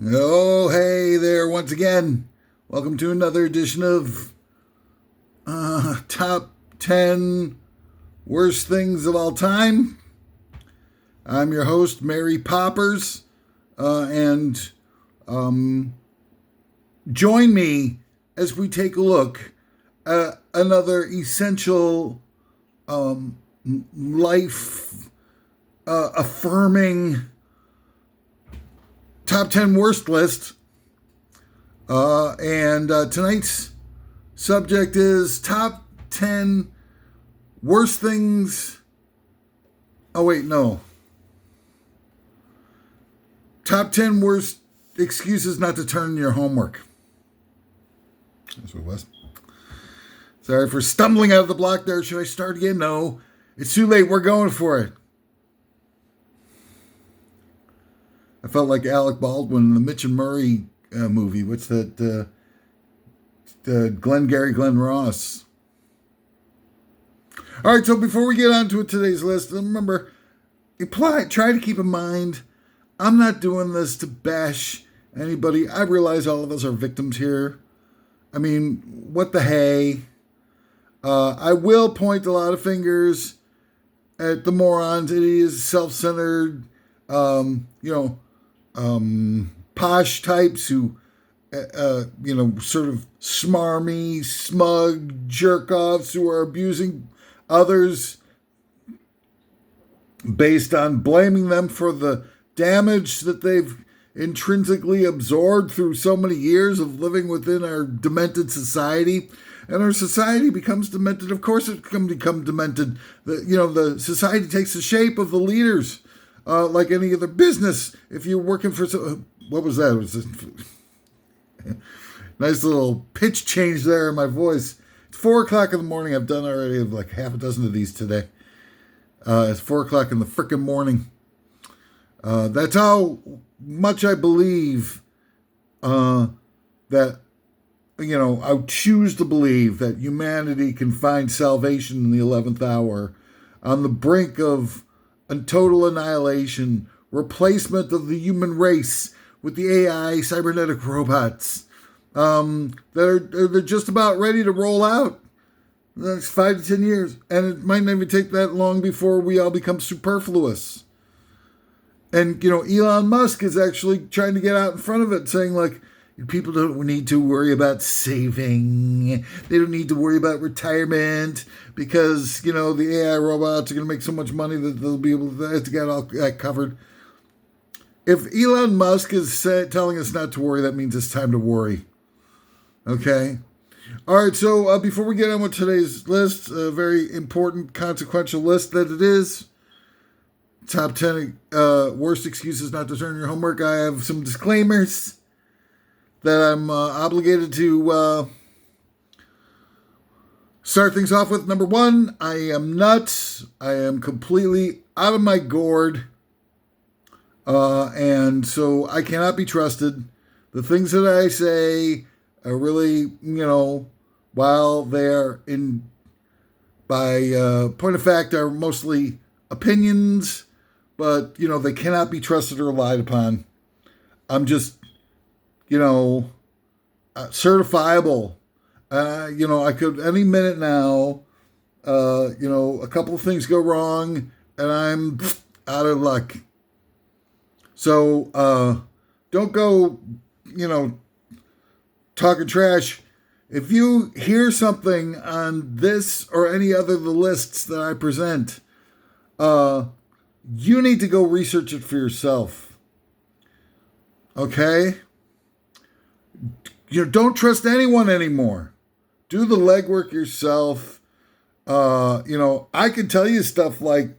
Oh, hey there once again. Welcome to another edition of Top 10 Worst Things of All Time. I'm your host, Mary Poppers, and join me as we take a look at another essential life affirming top 10 worst list. And tonight's subject is top 10 worst things. Oh, wait, no. Top 10 worst excuses not to turn in your homework. That's what it was. Sorry for stumbling out of the block there. Should I start again? No. It's too late. We're going for it. I felt like Alec Baldwin in the Mitch and Murray movie. What's that? Glenn Ross. All right, so before we get on to today's list, remember, try to keep in mind, I'm not doing this to bash anybody. I realize all of us are victims here. I mean, what the hey? I will point a lot of fingers at the morons, idiots, self-centered, posh types who, sort of smarmy, smug jerk-offs who are abusing others based on blaming them for the damage that they've intrinsically absorbed through so many years of living within our demented society. And our society becomes demented. Of course it can become demented. The society takes the shape of the leaders. Like any other business, if you're working for what was that? It was nice little pitch change there in my voice. It's 4:00 in the morning. I've done already like half a dozen of these today. It's 4:00 in the frickin' morning. That's how much I believe that, I choose to believe that humanity can find salvation in the 11th hour on the brink of total annihilation, replacement of the human race with the AI cybernetic robots they're just about ready to roll out in the next 5 to 10 years. And it might not even take that long before we all become superfluous. And, Elon Musk is actually trying to get out in front of it, saying, like, people don't need to worry about saving. They don't need to worry about retirement because, the AI robots are going to make so much money that they'll be able to get all that covered. If Elon Musk is telling us not to worry, that means it's time to worry. Okay? All right, so before we get on with today's list, a very important, consequential list that it is, top 10 worst excuses not to turn your homework, I have some disclaimers that I'm obligated to start things off with. Number one, I am nuts. I am completely out of my gourd. And so I cannot be trusted. The things that I say are really, while they're by point of fact, are mostly opinions, but, they cannot be trusted or relied upon. I'm just certifiable. I could any minute now, a couple of things go wrong and I'm out of luck. So, don't go, talking trash. If you hear something on this or any other of the lists that I present, you need to go research it for yourself. Okay? Don't trust anyone anymore. Do the legwork yourself. I can tell you stuff like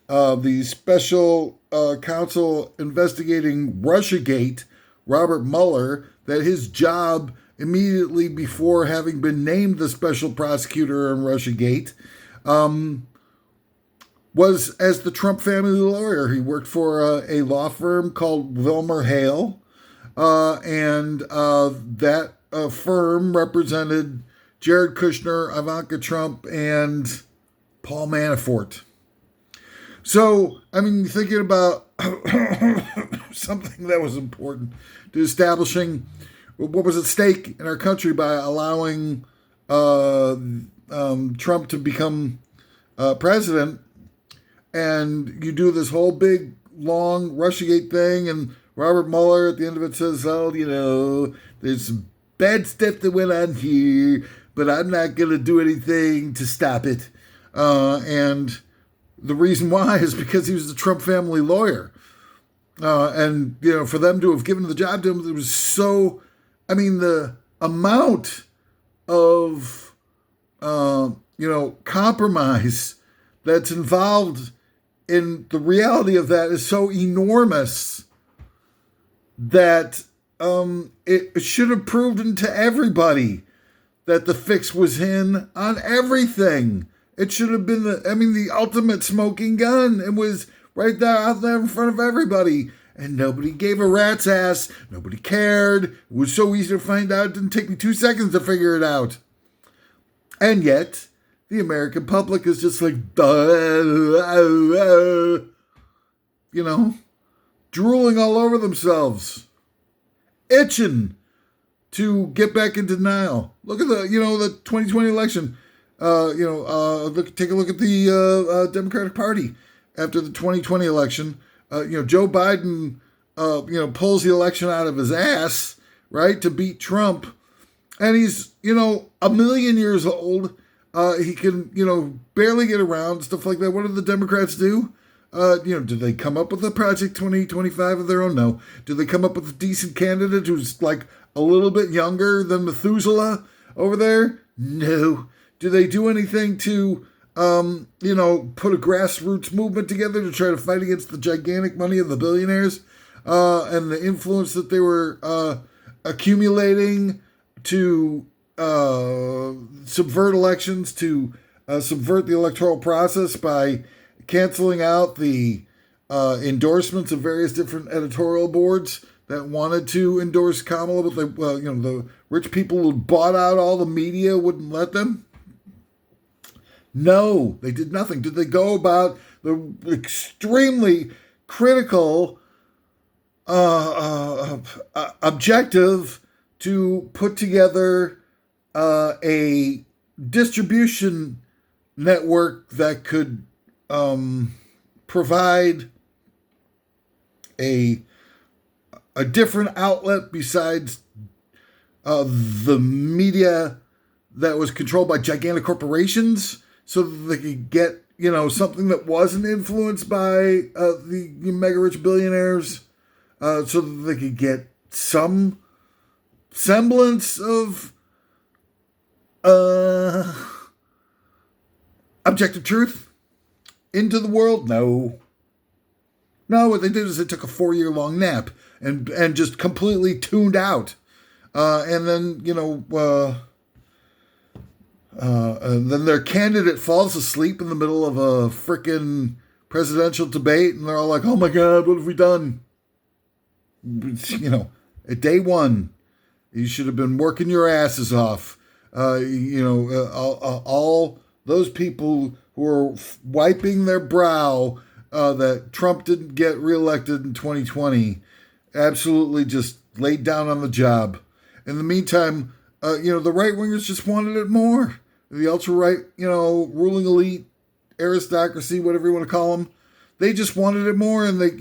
the special counsel investigating Russiagate, Robert Mueller, that his job immediately before having been named the special prosecutor on Russiagate was as the Trump family lawyer. He worked for a law firm called Wilmer Hale. And that firm represented Jared Kushner, Ivanka Trump, and Paul Manafort. So, thinking about something that was important to establishing what was at stake in our country by allowing Trump to become president. And you do this whole big, long Russiagate thing, and Robert Mueller at the end of it says, oh, there's some bad stuff that went on here, but I'm not going to do anything to stop it. And the reason why is because he was the Trump family lawyer. And, for them to have given the job to him, it was so, the amount of, compromise that's involved in the reality of that is so enormous that it should have proven to everybody that the fix was in on everything. It should have been the ultimate smoking gun. It was right there out there in front of everybody. And nobody gave a rat's ass. Nobody cared. It was so easy to find out. It didn't take me 2 seconds to figure it out. And yet, the American public is just like, drooling all over themselves, itching to get back in denial. Look at the 2020 election. Take a look at the Democratic Party after the 2020 election. Joe Biden, pulls the election out of his ass, right, to beat Trump. And he's, a million years old. He can, barely get around, stuff like that. What do the Democrats do? Do they come up with a Project 2025 of their own? No. Do they come up with a decent candidate who's like a little bit younger than Methuselah over there? No. Do they do anything to, put a grassroots movement together to try to fight against the gigantic money of the billionaires and the influence that they were accumulating to subvert elections, to subvert the electoral process by canceling out the endorsements of various different editorial boards that wanted to endorse Kamala, but the rich people who bought out all the media wouldn't let them? No, they did nothing. Did they go about the extremely critical objective to put together a distribution network that could provide a different outlet besides the media that was controlled by gigantic corporations, so that they could get something that wasn't influenced by the mega rich billionaires, so that they could get some semblance of objective truth into the world? No, what they did is they took a 4-year-long nap and just completely tuned out, and then and then their candidate falls asleep in the middle of a frickin' presidential debate, and they're all like, "Oh my God, what have we done?" At day one, you should have been working your asses off. All those people who are wiping their brow that Trump didn't get reelected in 2020 absolutely just laid down on the job. In the meantime, the right-wingers just wanted it more. The ultra-right, ruling elite, aristocracy, whatever you want to call them, they just wanted it more, and they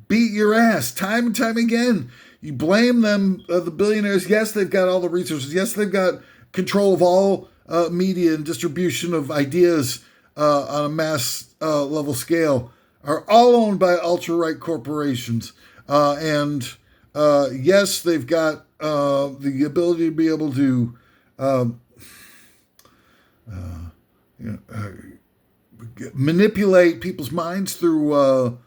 beat your ass time and time again. You blame them, the billionaires. Yes, they've got all the resources. Yes, they've got control of all media and distribution of ideas on a mass level scale, are all owned by ultra-right corporations. And yes, they've got the ability to be able to manipulate people's minds through a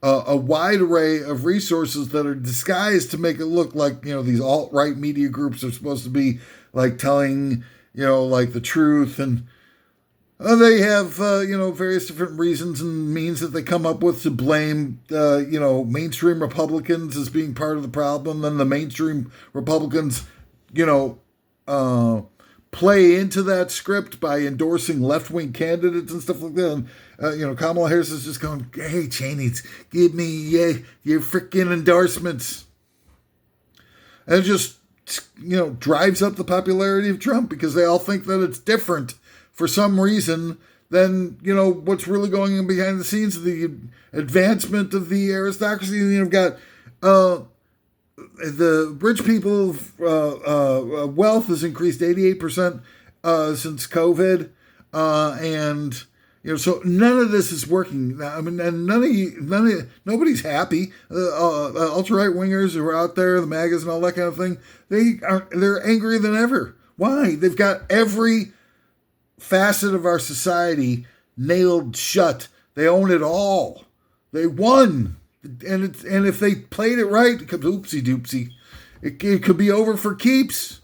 wide array of resources that are disguised to make it look like, these alt-right media groups are supposed to be like telling, like the truth. And they have, various different reasons and means that they come up with to blame, mainstream Republicans as being part of the problem. Then the mainstream Republicans, play into that script by endorsing left-wing candidates and stuff like that. And, Kamala Harris is just going, hey, Cheney, give me your freaking endorsements. And it just, drives up the popularity of Trump because they all think that it's different for some reason than, what's really going on behind the scenes of the advancement of the aristocracy. You've got the rich people's wealth has increased 88% since COVID. And, so none of this is working. I mean, and nobody's happy. Ultra-right wingers who are out there, the MAGAs and all that kind of thing, they're angrier than ever. Why? They've got every facet of our society nailed shut. They own it all. They won. And if they played it right, it could oopsie doopsie. It could be over for keeps.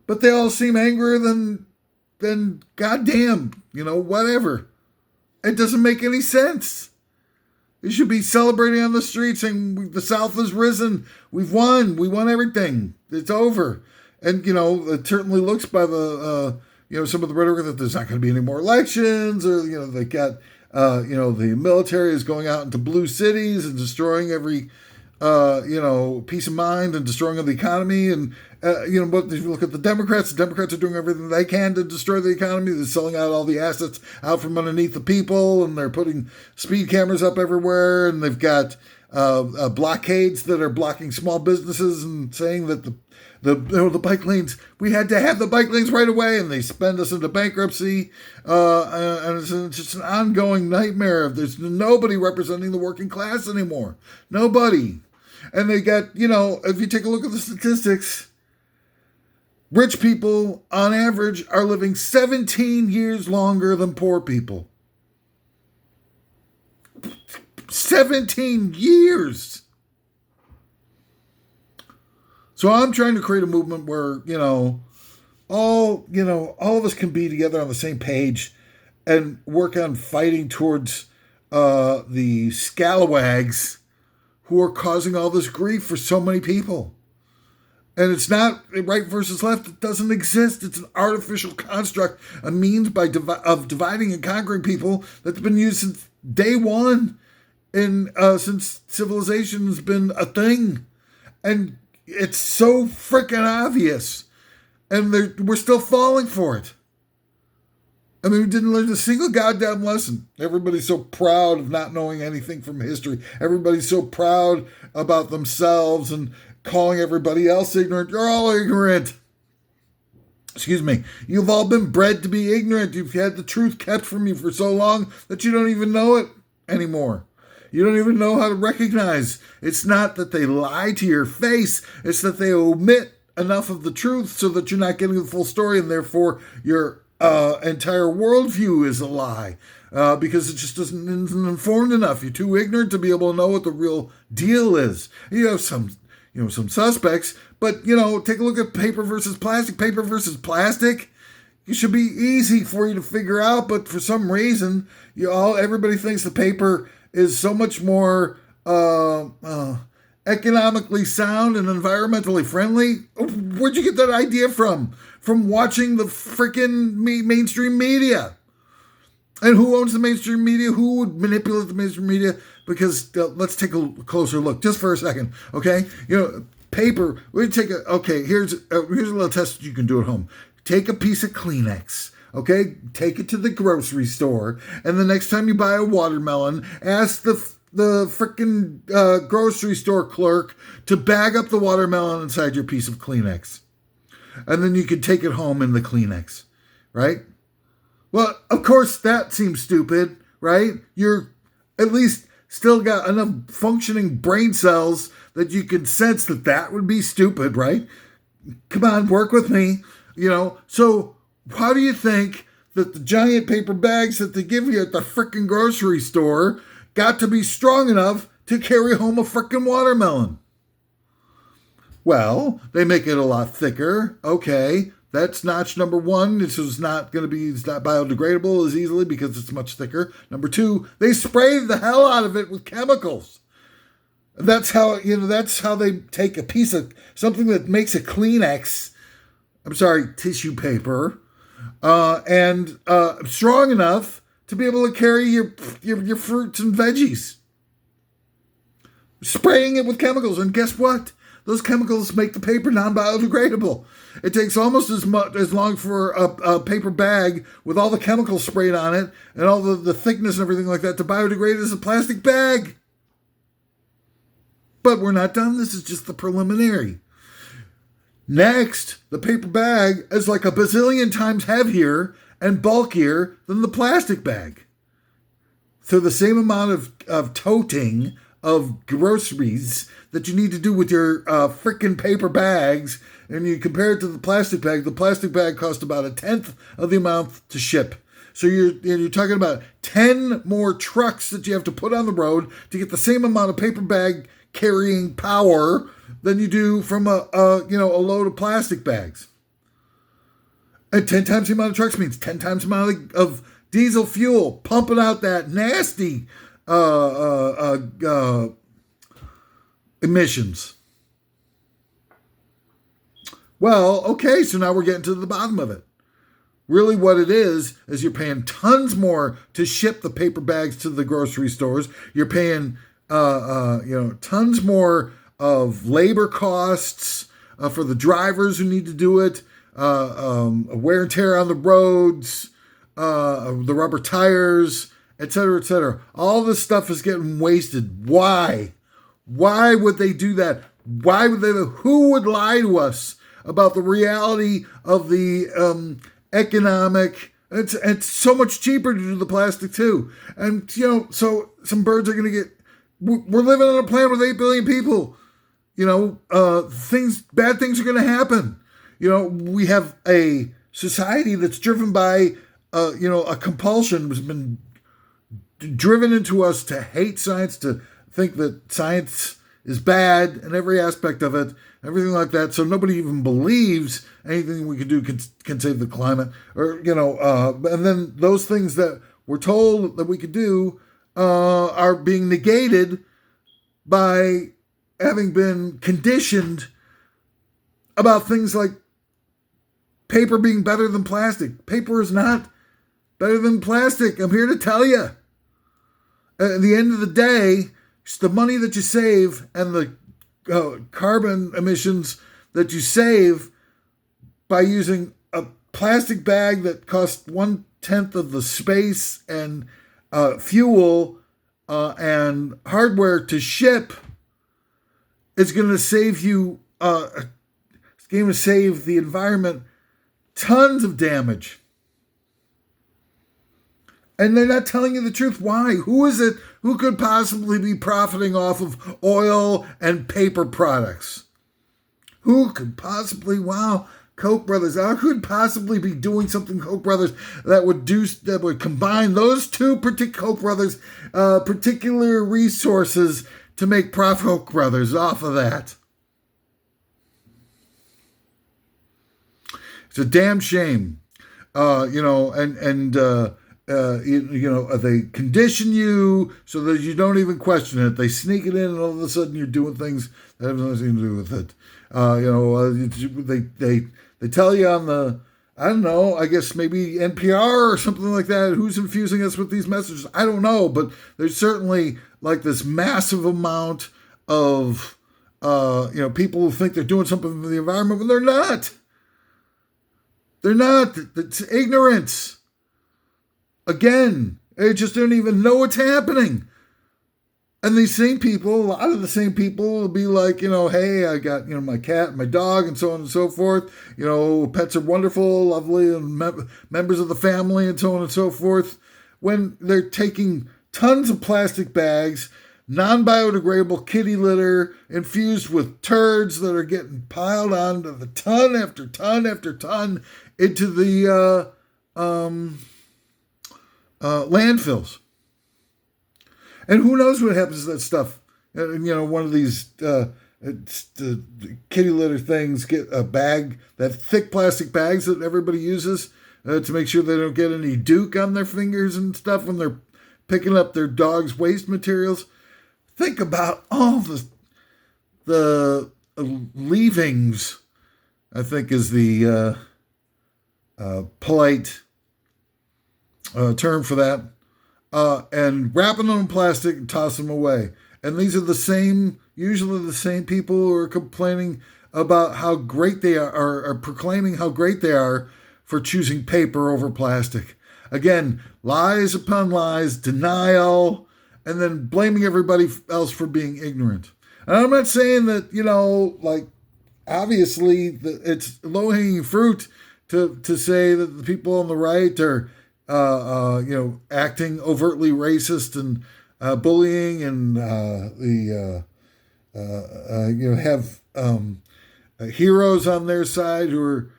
But they all seem angrier than goddamn, whatever. It doesn't make any sense. You should be celebrating on the street saying the South has risen. We've won. We won everything. It's over. And, it certainly looks by the, some of the rhetoric that there's not going to be any more elections, or, they got, the military is going out into blue cities and destroying every, peace of mind and destroying the economy. And, but if you look at the Democrats are doing everything they can to destroy the economy. They're selling out all the assets out from underneath the people, and they're putting speed cameras up everywhere. And they've got blockades that are blocking small businesses and saying that the bike lanes, we had to have the bike lanes right away, and they spend us into bankruptcy. And it's just an ongoing nightmare. There's nobody representing the working class anymore. Nobody. And they got, if you take a look at the statistics, rich people, on average, are living 17 years longer than poor people. 17 years! So I'm trying to create a movement where, all of us can be together on the same page and work on fighting towards the scalawags who are causing all this grief for so many people. And it's not right versus left. It doesn't exist. It's an artificial construct, a means of dividing and conquering people that's been used since day one, and since civilization has been a thing. And it's so freaking obvious. And we're still falling for it. I mean, we didn't learn a single goddamn lesson. Everybody's so proud of not knowing anything from history. Everybody's so proud about themselves and calling everybody else ignorant. You're all ignorant. Excuse me. You've all been bred to be ignorant. You've had the truth kept from you for so long that you don't even know it anymore. You don't even know how to recognize. It's not that they lie to your face. It's that they omit enough of the truth so that you're not getting the full story, and therefore your entire worldview is a lie. Because it just isn't informed enough. You're too ignorant to be able to know what the real deal is. You have some suspects, but, take a look at paper versus plastic. Paper versus plastic, it should be easy for you to figure out, but for some reason, everybody thinks the paper is so much more economically sound and environmentally friendly. Where'd you get that idea from? From watching the freaking mainstream media. And who owns the mainstream media? Who would manipulate the mainstream media? Because let's take a closer look, just for a second, okay? Paper. Here's a little test you can do at home. Take a piece of Kleenex, okay? Take it to the grocery store, and the next time you buy a watermelon, ask the freaking grocery store clerk to bag up the watermelon inside your piece of Kleenex. And then you can take it home in the Kleenex, right? Well, of course, that seems stupid, right? You're at least still got enough functioning brain cells that you can sense that would be stupid, right? Come on, work with me, So how do you think that the giant paper bags that they give you at the frickin' grocery store got to be strong enough to carry home a frickin' watermelon? Well, they make it a lot thicker. Okay, that's notch number one. It's not biodegradable as easily because it's much thicker. Number two, they spray the hell out of it with chemicals. That's how they take a piece of something that makes a Kleenex I'm sorry, tissue paper, and strong enough to be able to carry your fruits and veggies. Spraying it with chemicals, and guess what? Those chemicals make the paper non-biodegradable. It takes almost as long for a paper bag with all the chemicals sprayed on it and all the thickness and everything like that to biodegrade as a plastic bag. But we're not done. This is just the preliminary. Next, the paper bag is like a bazillion times heavier and bulkier than the plastic bag. So the same amount of toting of groceries that you need to do with your freaking paper bags, and you compare it to the plastic bag costs about 1/10 of the amount to ship. So you're talking about 10 more trucks that you have to put on the road to get the same amount of paper bag carrying power than you do from a load of plastic bags. And 10 times the amount of trucks means 10 times the amount of diesel fuel pumping out that nasty emissions. Well, okay, so now we're getting to the bottom of it. Really what it is you're paying tons more to ship the paper bags to the grocery stores. You're paying tons more of labor costs for the drivers who need to do it, wear and tear on the roads, the rubber tires, etc., etc. All this stuff is getting wasted. Why? Why would they do that? Why would they? Who would lie to us about the reality of the economic? It's so much cheaper to do the plastic too. And, so some birds are going to get... We're living on a planet with 8 billion people. Bad things are going to happen. We have a society that's driven by, a compulsion has been driven into us to hate science, to think that science is bad in every aspect of it, everything like that. So nobody even believes anything we can do can save the climate, or and then those things that we're told that we could do are being negated by having been conditioned about things like paper being better than plastic. Paper is not better than plastic. I'm here to tell you. At the end of the day, it's the money that you save and the carbon emissions that you save by using a plastic bag that costs 1/10 of the space and fuel and hardware to ship. It's going to save you. It's going to save the environment tons of damage. And they're not telling you the truth. Why? Who is it? Who could possibly be profiting off of oil and paper products? Who could possibly? Wow, Koch brothers. Who could possibly be doing something, Koch brothers, that would combine those two Koch brothers particular resources to make profit, Koch brothers, off of that? It's a damn shame, they condition you so that you don't even question it. They sneak it in, and all of a sudden you're doing things that have nothing to do with it. They tell you on the, I don't know, I guess maybe NPR or something like that, who's infusing us with these messages. I don't know, but there's certainly like this massive amount of people who think they're doing something for the environment when they're not. They're not. It's ignorance. Again, they just don't even know what's happening. And these same people, a lot of the same people will be like, hey, I got, my cat and my dog and so on and so forth. Pets are wonderful, lovely, and members of the family and so on and so forth. When they're taking tons of plastic bags, non-biodegradable kitty litter infused with turds that are getting piled onto the ton after ton after ton into the landfills. And who knows what happens to that stuff? One of these kitty litter things, get a bag, that thick plastic bags that everybody uses to make sure they don't get any Duke on their fingers and stuff when they're picking up their dog's waste materials. Think about all the leavings I think is the polite term for that. And wrapping them in plastic and tossing them away. And these are usually the same people who are complaining about how great they are proclaiming how great they are for choosing paper over plastic. Again, lies upon lies, denial, and then blaming everybody else for being ignorant. And I'm not saying that, like, obviously it's low-hanging fruit to say that the people on the right are acting overtly racist and bullying, and have heroes on their side who are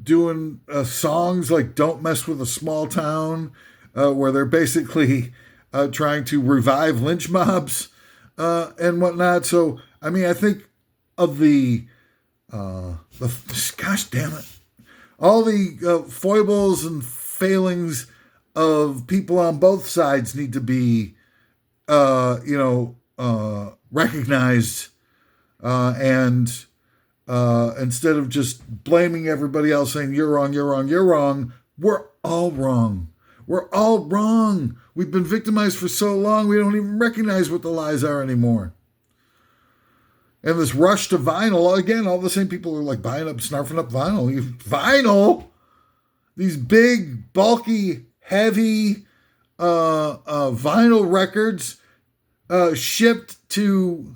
doing songs like "Don't Mess with a Small Town," where they're basically trying to revive lynch mobs and whatnot. So, I mean, I think of the gosh damn it, all the foibles and failings of people on both sides need to be, recognized, and instead of just blaming everybody else, saying you're wrong, you're wrong, you're wrong. We're all wrong. We're all wrong. We've been victimized for so long, we don't even recognize what the lies are anymore. And this rush to vinyl, again, all the same people are like snarfing up vinyl. Vinyl? These big, bulky, heavy vinyl records shipped to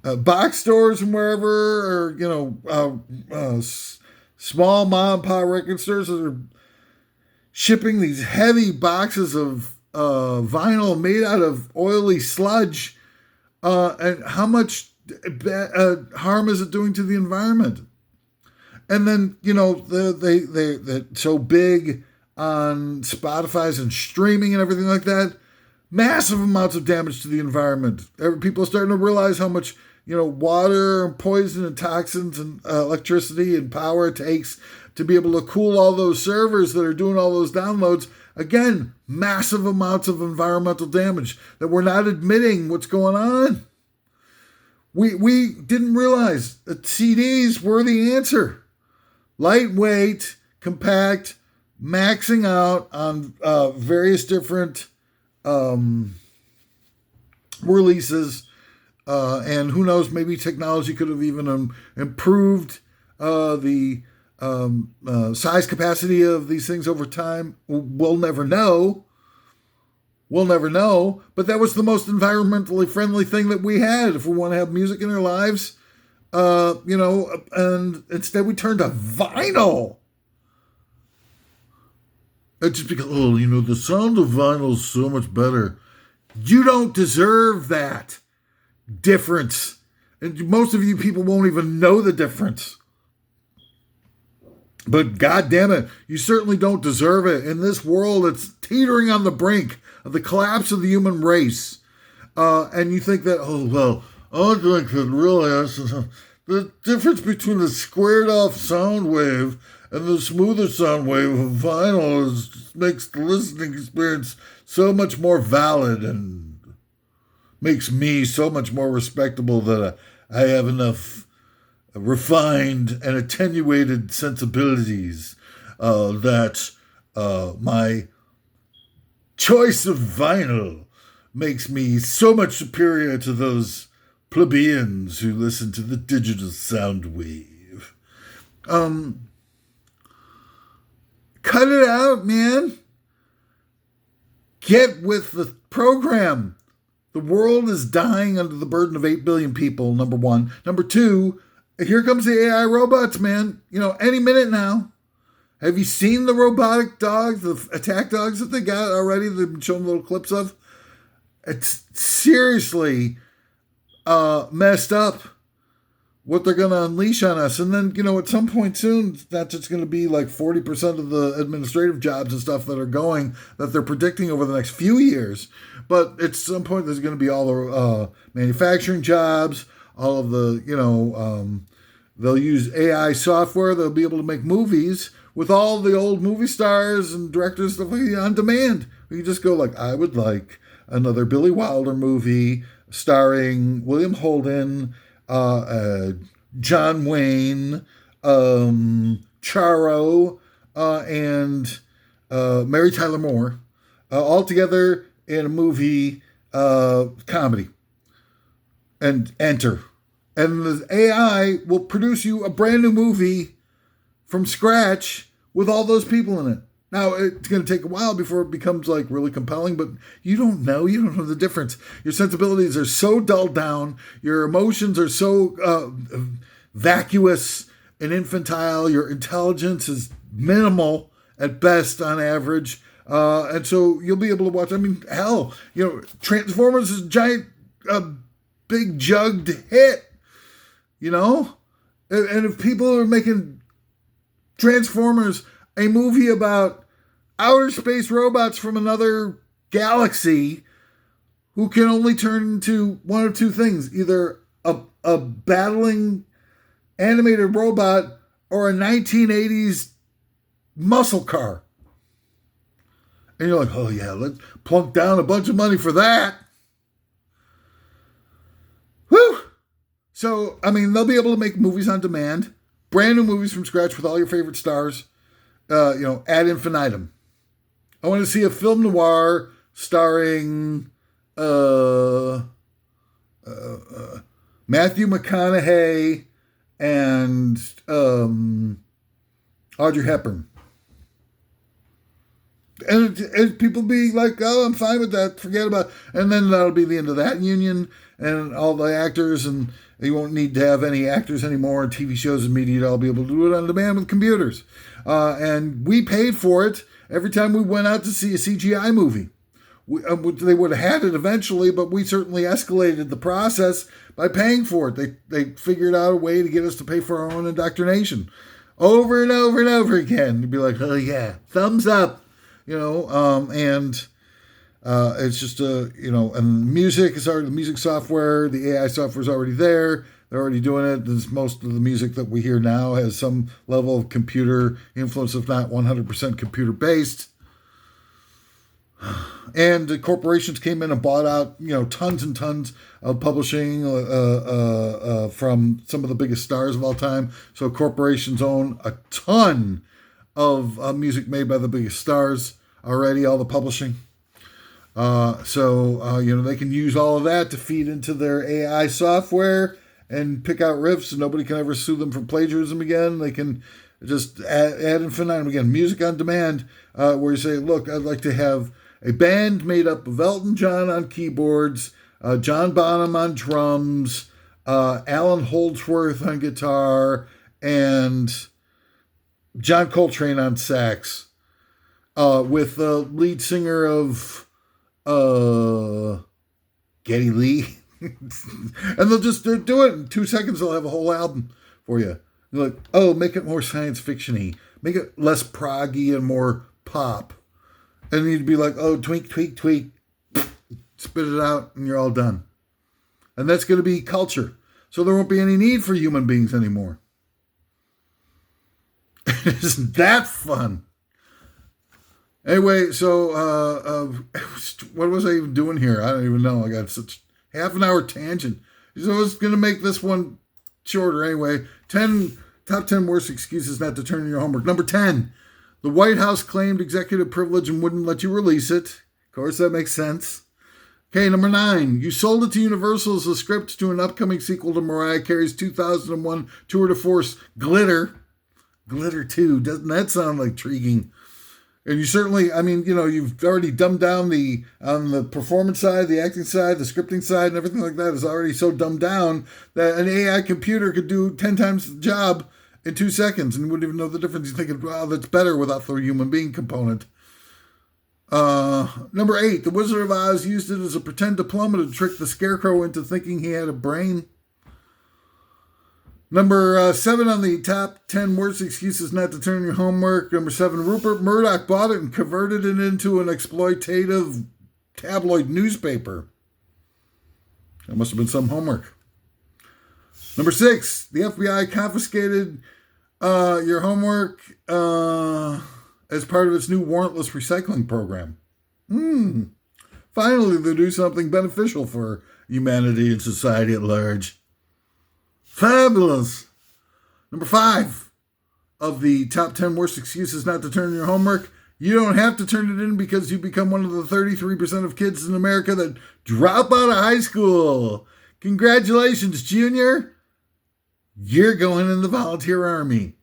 box stores and wherever, or small mom and pop record stores that are shipping these heavy boxes of vinyl made out of oily sludge. And how much harm is it doing to the environment? And then, they're so big on Spotify's and streaming and everything like that. Massive amounts of damage to the environment. People are starting to realize how much, water and poison and toxins and electricity and power it takes to be able to cool all those servers that are doing all those downloads. Again, massive amounts of environmental damage that we're not admitting what's going on. We didn't realize that CDs were the answer. Lightweight, compact, maxing out on various different releases, and who knows, maybe technology could have even improved the size capacity of these things over time. We'll never know. We'll never know. But that was the most environmentally friendly thing that we had. If we want to have music in our lives, and instead we turned to vinyl. It's just because, the sound of vinyl is so much better. You don't deserve that difference. And most of you people won't even know the difference. But God damn it, you certainly don't deserve it. In this world, it's teetering on the brink of the collapse of the human race. And you think that, I think that really the difference between the squared off sound wave and the smoother sound wave of vinyl makes the listening experience so much more valid and makes me so much more respectable that I have enough refined and attenuated sensibilities that my choice of vinyl makes me so much superior to those plebeians who listen to the digital sound wave. Cut it out, man. Get with the program. The world is dying under the burden of 8 billion people, number one. Number two, here comes the AI robots, man. Any minute now. Have you seen the robotic dogs, the attack dogs that they got already? They've been showing little clips of. It's seriously messed up what they're going to unleash on us. And then, at some point soon, that's just going to be like 40% of the administrative jobs and stuff that they're predicting over the next few years. But at some point, there's going to be all the manufacturing jobs, all of the, they'll use AI software. They'll be able to make movies with all the old movie stars and directors stuff on demand. You just go like, I would like another Billy Wilder movie starring William Holden, John Wayne, Charo, and Mary Tyler Moore, all together in a movie comedy. And enter. And the AI will produce you a brand new movie from scratch with all those people in it. Now, it's going to take a while before it becomes like really compelling, but you don't know. You don't know the difference. Your sensibilities are so dulled down. Your emotions are so vacuous and infantile. Your intelligence is minimal at best on average. And so you'll be able to watch. I mean, hell, Transformers is a giant, big jugged hit, And if people are making Transformers a movie about outer space robots from another galaxy who can only turn into one of two things, either a battling animated robot or a 1980s muscle car. And you're like, oh yeah, let's plunk down a bunch of money for that. Whew! So, I mean, they'll be able to make movies on demand, brand new movies from scratch with all your favorite stars, ad infinitum. I want to see a film noir starring Matthew McConaughey and Audrey Hepburn. And people be like, oh, I'm fine with that. Forget about it. And then that'll be the end of that union and all the actors. And you won't need to have any actors anymore in TV shows and media. I'll be able to do it on demand with computers. And we paid for it every time we went out to see a CGI movie. They would have had it eventually, but we certainly escalated the process by paying for it. They figured out a way to get us to pay for our own indoctrination over and over and over again. You'd be like, oh yeah, thumbs up. And it's just and music is already, the music software, the AI software is already there. They're already doing it. Most of the music that we hear now has some level of computer influence, if not 100% computer based. And the corporations came in and bought out, tons and tons of publishing from some of the biggest stars of all time. So corporations own a ton of music made by the biggest stars already, all the publishing. They can use all of that to feed into their AI software and pick out riffs, and nobody can ever sue them for plagiarism again. They can just add infinitum again. Music on demand, where you say, look, I'd like to have a band made up of Elton John on keyboards, John Bonham on drums, Alan Holdsworth on guitar, and John Coltrane on sax, with the lead singer of Geddy Lee. And they'll just do it in 2 seconds. They'll have a whole album for you. You're like, oh, make it more science fiction-y. Make it less proggy and more pop. And you'd be like, oh, tweak, tweak, tweak. Spit it out and you're all done. And that's going to be culture. So there won't be any need for human beings anymore. Isn't that fun? Anyway, so what was I even doing here? I don't even know. I got such half an hour tangent. So I was going to make this one shorter anyway. Top 10 worst excuses not to turn in your homework. Number 10, the White House claimed executive privilege and wouldn't let you release it. Of course, that makes sense. Okay, number 9, you sold it to Universal as a script to an upcoming sequel to Mariah Carey's 2001 tour de force, Glitter. Glitter 2. Doesn't that sound like intriguing? And you certainly, you've already dumbed down on the performance side, the acting side, the scripting side, and everything like that is already so dumbed down that an AI computer could do 10 times the job in 2 seconds and wouldn't even know the difference. You're thinking, wow, that's better without the human being component. Number 8, the Wizard of Oz used it as a pretend diploma to trick the Scarecrow into thinking he had a brain. Number 7 on the top 10 worst excuses not to turn in your homework. Number 7, Rupert Murdoch bought it and converted it into an exploitative tabloid newspaper. That must have been some homework. Number 6, the FBI confiscated your homework as part of its new warrantless recycling program. Finally, they'll do something beneficial for humanity and society at large. Fabulous. Number 5 of the top 10 worst excuses not to turn in your homework. You don't have to turn it in because you become one of the 33% of kids in America that drop out of high school. Congratulations, Junior. You're going in the volunteer army.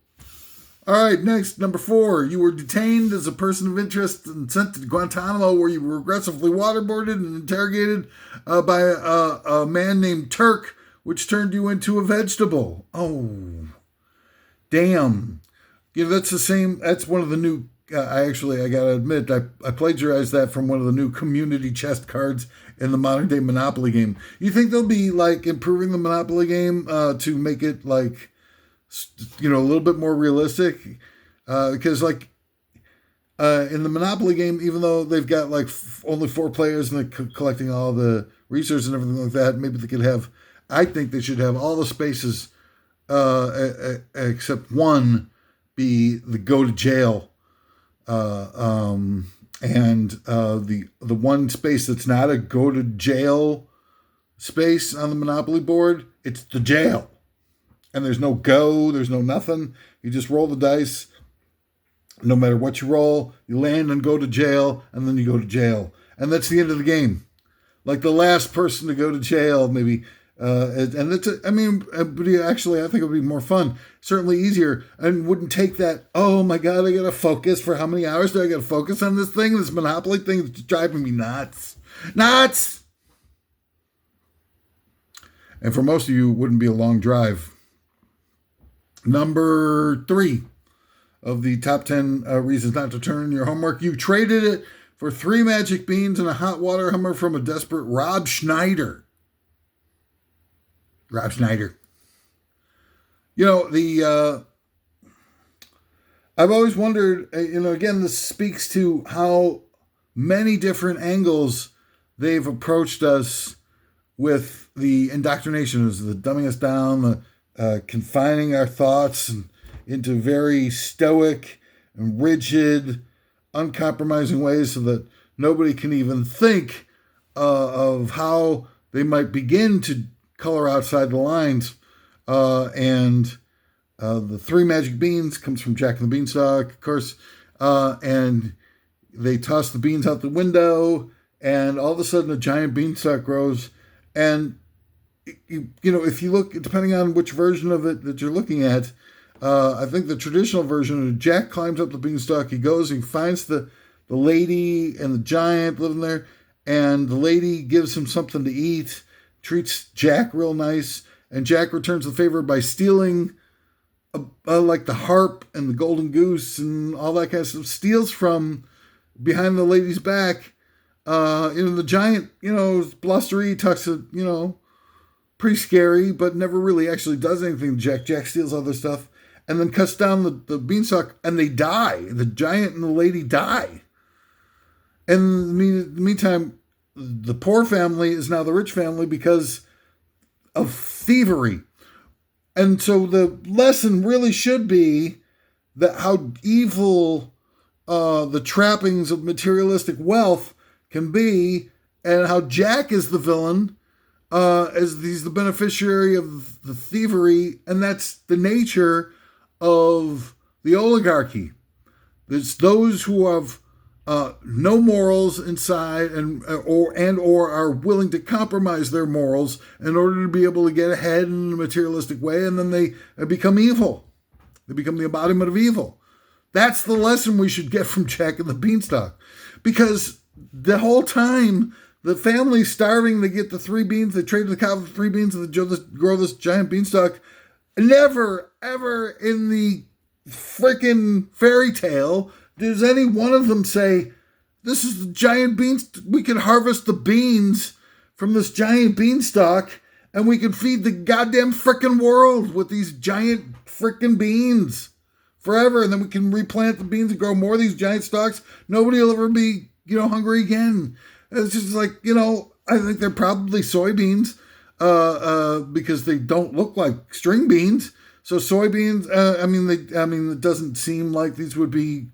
All right, next, number 4. You were detained as a person of interest and sent to Guantanamo, where you were aggressively waterboarded and interrogated by a man named Turk, which turned you into a vegetable. Oh, damn. That's the same. That's one of the new. I got to admit, I plagiarized that from one of the new community chest cards in the modern day Monopoly game. You think they'll be improving the Monopoly game to make it a little bit more realistic? Because in the Monopoly game, even though they've got only 4 players and they're collecting all the resources and everything like that, maybe they could have. I think they should have all the spaces except one be the go to jail. And the one space that's not a go to jail space on the Monopoly board, it's the jail. And there's no go, there's no nothing. You just roll the dice. No matter what you roll, you land and go to jail, and then you go to jail. And that's the end of the game. The last person to go to jail, maybe. And that's, I think it would be more fun, certainly easier, and wouldn't take that, oh my God, I got to focus for how many hours do I got to focus on this thing, this Monopoly thing that's driving me nuts. Nuts! And for most of you, it wouldn't be a long drive. Number 3 of the top 10 reasons not to turn in your homework. You traded it for 3 magic beans and a hot water Hummer from a desperate Rob Schneider. Rob Schneider. I've always wondered, again, this speaks to how many different angles they've approached us with the indoctrination, the dumbing us down, the confining our thoughts into very stoic and rigid, uncompromising ways so that nobody can even think of how they might begin to color outside the lines. And the 3 magic beans comes from Jack and the Beanstalk, of course. And they toss the beans out the window, and all of a sudden a giant beanstalk grows. And, if you look, depending on which version of it that you're looking at, I think the traditional version, Jack climbs up the beanstalk, he goes, he finds the lady and the giant living there, and the lady gives him something to eat, treats Jack real nice, and Jack returns the favor by stealing the harp and the golden goose and all that kind of stuff, steals from behind the lady's back. The giant, blustery, talks to, pretty scary, but never really actually does anything to Jack. Jack steals all this stuff and then cuts down the beanstalk, and they die. The giant and the lady die. And in the meantime, the poor family is now the rich family because of thievery. And so the lesson really should be that how evil the trappings of materialistic wealth can be, and how Jack is the villain, as he's the beneficiary of the thievery, and that's the nature of the oligarchy. It's those who have no morals inside or are willing to compromise their morals in order to be able to get ahead in a materialistic way, and then they become evil. They become the embodiment of evil. That's the lesson we should get from Jack and the Beanstalk. Because the whole time, the family's starving, they get the 3 beans, they trade the cow for 3 beans, and they grow this giant beanstalk. Never, ever in the freaking fairy tale does any one of them say, this is the giant beans, we can harvest the beans from this giant beanstalk, and we can feed the goddamn frickin' world with these giant frickin' beans forever, and then we can replant the beans and grow more of these giant stalks. Nobody will ever be, hungry again. It's just I think they're probably soybeans, because they don't look like string beans. So soybeans, it doesn't seem like these would be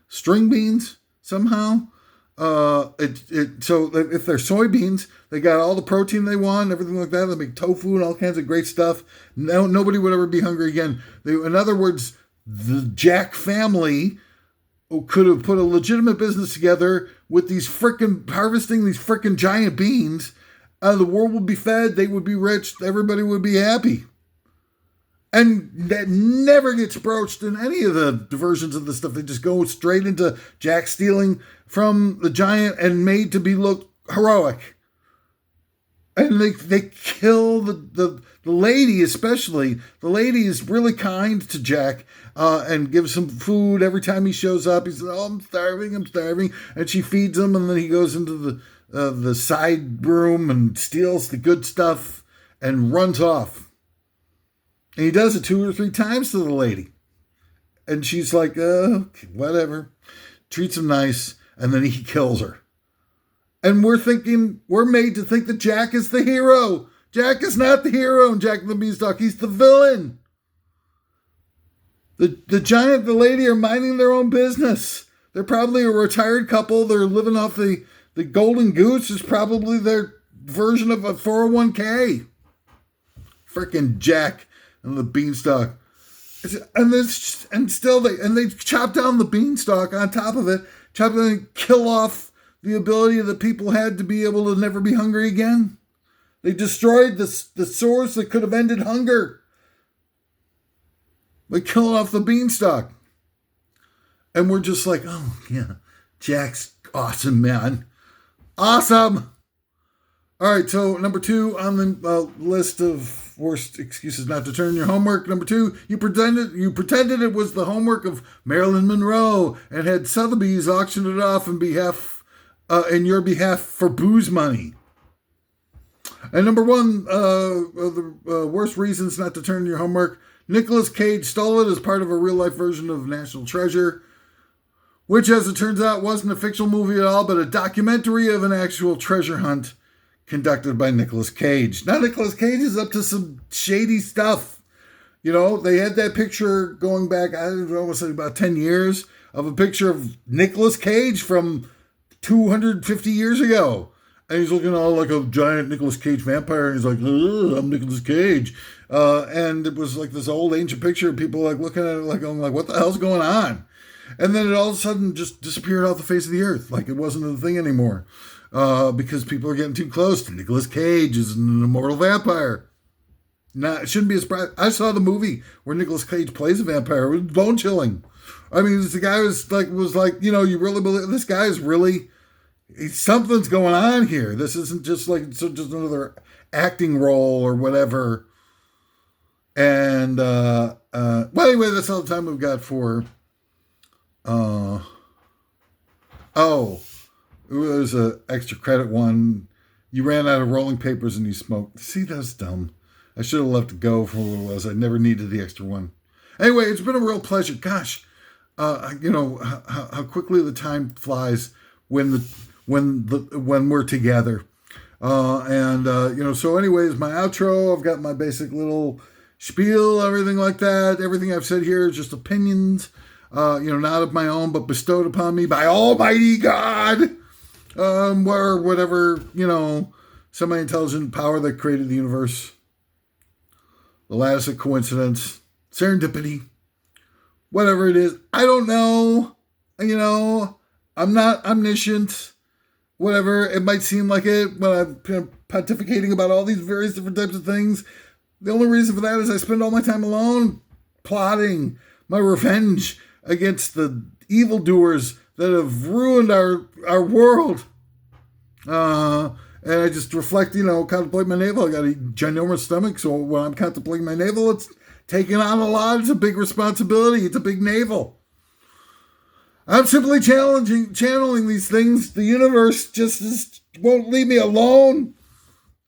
string beans somehow. So if they're soybeans, they got all the protein they want, everything like that. They make tofu and all kinds of great stuff. No, nobody would ever be hungry again. In other words, the Jack family could have put a legitimate business together with these frickin' harvesting these frickin' giant beans. The world would be fed. They would be rich. Everybody would be happy. And that never gets broached in any of the versions of the stuff. They just go straight into Jack stealing from the giant and made to be look heroic. And they kill the lady, especially. The lady is really kind to Jack and gives him food every time he shows up. He says, "Oh, I'm starving. And she feeds him, and then he goes into the side room and steals the good stuff and runs off. And he does it 2 or 3 times to the lady. And she's like, whatever. Treats him nice. And then he kills her. And we're made to think that Jack is the hero. Jack is not the hero in Jack and the Beanstalk. He's the villain. The giant and the lady are minding their own business. They're probably a retired couple. They're living off the golden goose is probably their version of a 401k. Frickin' Jack and the Beanstalk. And they chop down the beanstalk on top of it, and kill off the ability that people had to be able to never be hungry again. They destroyed the source that could have ended hunger by killing off the beanstalk. And we're just like, oh yeah, Jack's awesome, man. Awesome. All right, so number 2 on the list of worst excuses not to turn in your homework. Number 2, you pretended it was the homework of Marilyn Monroe and had Sotheby's auction it off in your behalf for booze money. And number 1, the worst reasons not to turn in your homework. Nicolas Cage stole it as part of a real life version of National Treasure, which, as it turns out, wasn't a fictional movie at all, but a documentary of an actual treasure hunt conducted by Nicolas Cage. Now, Nicolas Cage is up to some shady stuff. You know, they had that picture going back, I don't know, about 10 years, of a picture of Nicolas Cage from 250 years ago. And he's looking all like a giant Nicolas Cage vampire. And he's like, I'm Nicolas Cage. And it was like this old ancient picture of people like looking at it like, going like, what the hell's going on? And then it all of a sudden just disappeared off the face of the earth. Like it wasn't a thing anymore. Because people are getting too close to Nicolas Cage is an immortal vampire. Now, it shouldn't be a surprise. I saw the movie where Nicolas Cage plays a vampire. It was bone chilling. I mean, the guy was like, you know, you really believe this guy is really, something's going on here. This isn't just like just another acting role or whatever. And well, anyway, that's all the time we've got for. It was an extra credit one. You ran out of rolling papers and you smoked. See, that's dumb. I should have left it go for what it was. I never needed the extra one. Anyway, it's been a real pleasure. Gosh, you know how quickly the time flies when we're together. You know. So, anyways, my outro. I've got my basic little spiel, everything like that. Everything I've said here is just opinions. You know, not of my own, but bestowed upon me by Almighty God. Or whatever, you know, semi-intelligent power that created the universe. The lattice of coincidence, serendipity, whatever it is. I don't know. You know, I'm not omniscient. Whatever. It might seem like it when I'm pontificating about all these various different types of things. The only reason for that is I spend all my time alone plotting my revenge against the evildoers that have ruined our world. And I just reflect, you know, contemplate my navel. I got a ginormous stomach, so when I'm contemplating my navel, it's taking on a lot. It's a big responsibility. It's a big navel. I'm simply channeling these things. The universe just won't leave me alone.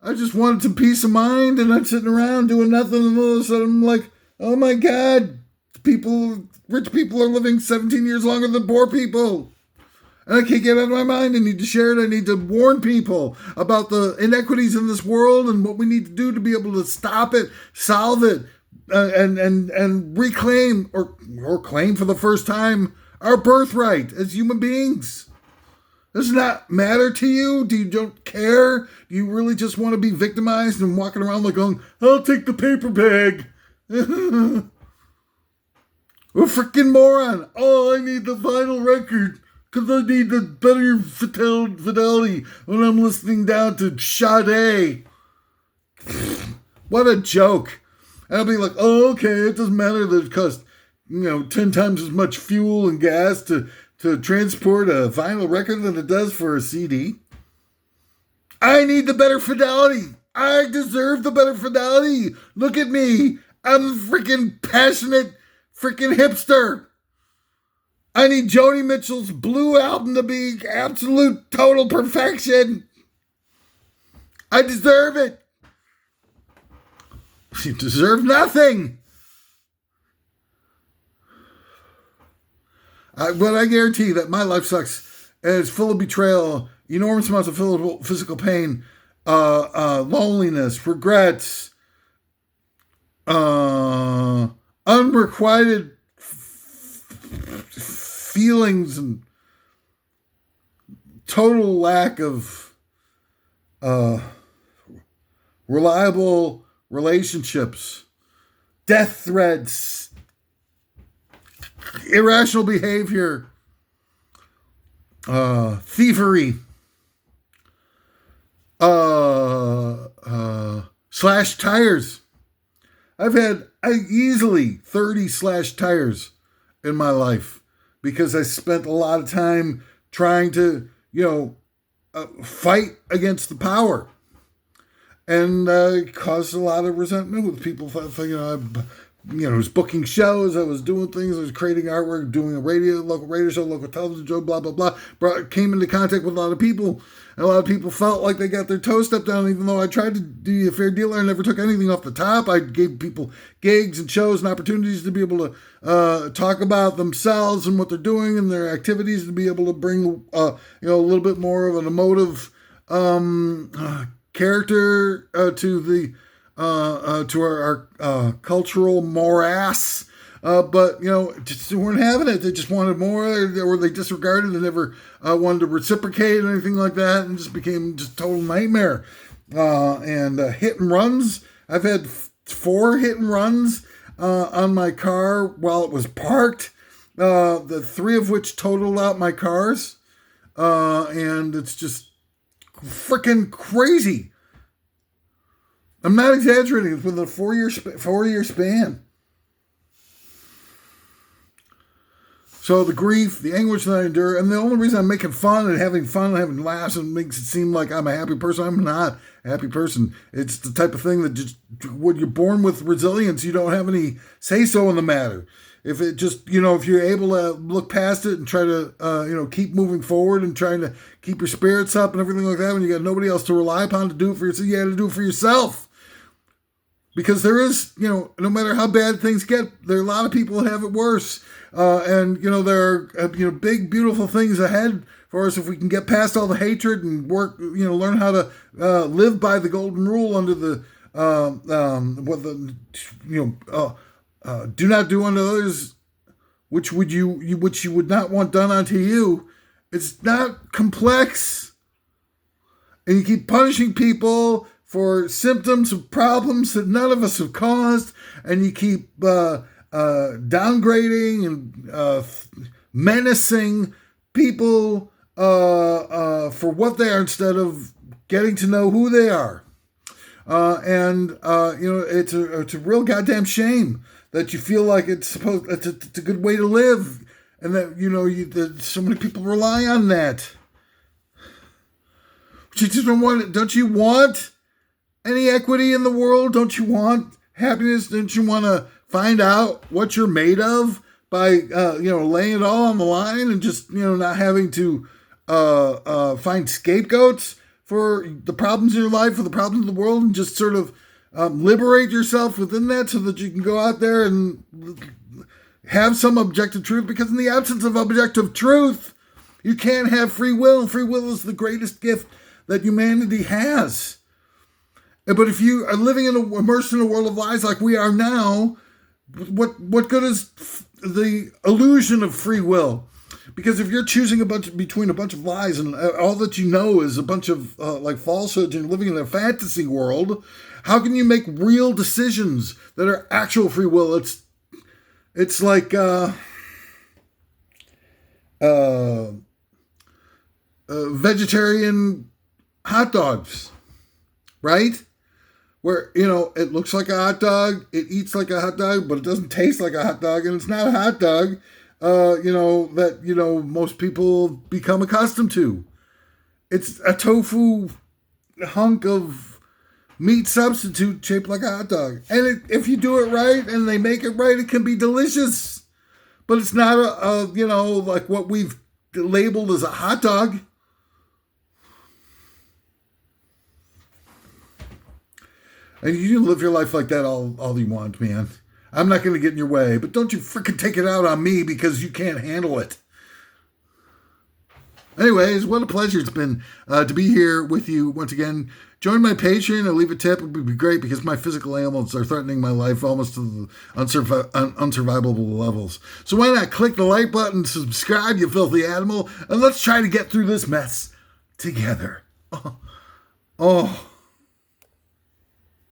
I just wanted some peace of mind, and I'm sitting around doing nothing, and all of a sudden I'm like, oh my God, rich people are living 17 years longer than poor people. And I can't get out of my mind. I need to share it. I need to warn people about the inequities in this world and what we need to do to be able to stop it, solve it, and reclaim or claim for the first time our birthright as human beings. Does not matter to you? Do you don't care? Do you really just want to be victimized and walking around like going, I'll take the paper bag? We're freaking moron. Oh, I need the vinyl record because I need the better fidelity when I'm listening down to Sade. What a joke. And I'll be like, oh, okay, it doesn't matter that it costs, 10 times as much fuel and gas to transport a vinyl record than it does for a CD. I need the better fidelity. I deserve the better fidelity. Look at me. I'm a freaking passionate freaking hipster. I need Joni Mitchell's Blue album to be absolute total perfection. I deserve it. You deserve nothing. But I guarantee that my life sucks and it's full of betrayal, enormous amounts of physical pain, loneliness, regrets, unrequited feelings, and total lack of reliable relationships, death threats, irrational behavior, thievery, slashed tires. I've had easily 30 slashed tires in my life because I spent a lot of time trying to, fight against the power. And it caused a lot of resentment with people. I was booking shows, I was doing things, I was creating artwork, doing a local radio show, local television show, blah, blah, blah. Came into contact with a lot of people, and a lot of people felt like they got their toe stepped on, even though I tried to do a fair deal. I never took anything off the top. I gave people gigs and shows and opportunities to be able to talk about themselves and what they're doing and their activities, to be able to bring, a little bit more of an emotive character to our cultural morass, but just weren't having it. They just wanted more, or they disregarded. They never wanted to reciprocate or anything like that, and just became just total nightmare. And hit and runs. I've had 4 hit and runs on my car while it was parked. The 3 of which totaled out my cars, and it's just freaking crazy. I'm not exaggerating. It's within a 4-year span. So the grief, the anguish that I endure, and the only reason I'm making fun and having laughs and makes it seem like I'm a happy person. I'm not a happy person. It's the type of thing that just, when you're born with resilience, you don't have any say-so in the matter. If it just, if you're able to look past it and try to, keep moving forward and trying to keep your spirits up and everything like that, when you got nobody else to rely upon to do it for yourself, you got to do it for yourself. Because there is, no matter how bad things get, there are a lot of people that have it worse. And there are, big, beautiful things ahead for us if we can get past all the hatred and work, learn how to live by the golden rule under the, do not do unto others which you would not want done unto you. It's not complex. And you keep punishing people for symptoms of problems that none of us have caused, and you keep downgrading and menacing people for what they are instead of getting to know who they are. It's a real goddamn shame that you feel like it's a good way to live, and that that so many people rely on that. You just don't you want any equity in the world? Don't you want happiness? Don't you want to find out what you're made of by laying it all on the line and just not having to find scapegoats for the problems in your life, for the problems of the world, and just sort of liberate yourself within that so that you can go out there and have some objective truth? Because in the absence of objective truth, you can't have free will, and free will is the greatest gift that humanity has. But if you are immersed in a world of lies like we are now, what good is the illusion of free will? Because if you're choosing between a bunch of lies and all that you know is a bunch of like falsehoods and living in a fantasy world, how can you make real decisions that are actual free will? It's like vegetarian hot dogs, right? Where, it looks like a hot dog, it eats like a hot dog, but it doesn't taste like a hot dog, and it's not a hot dog, that most people become accustomed to. It's a tofu hunk of meat substitute shaped like a hot dog. And if you do it right and they make it right, it can be delicious. But it's not like what we've labeled as a hot dog. And you can live your life like that all you want, man. I'm not going to get in your way, but don't you freaking take it out on me because you can't handle it. Anyways, what a pleasure it's been to be here with you once again. Join my Patreon or leave a tip. It would be great because my physical ailments are threatening my life almost to the unsurvivable levels. So why not click the like button, subscribe, you filthy animal, and let's try to get through this mess together. Oh.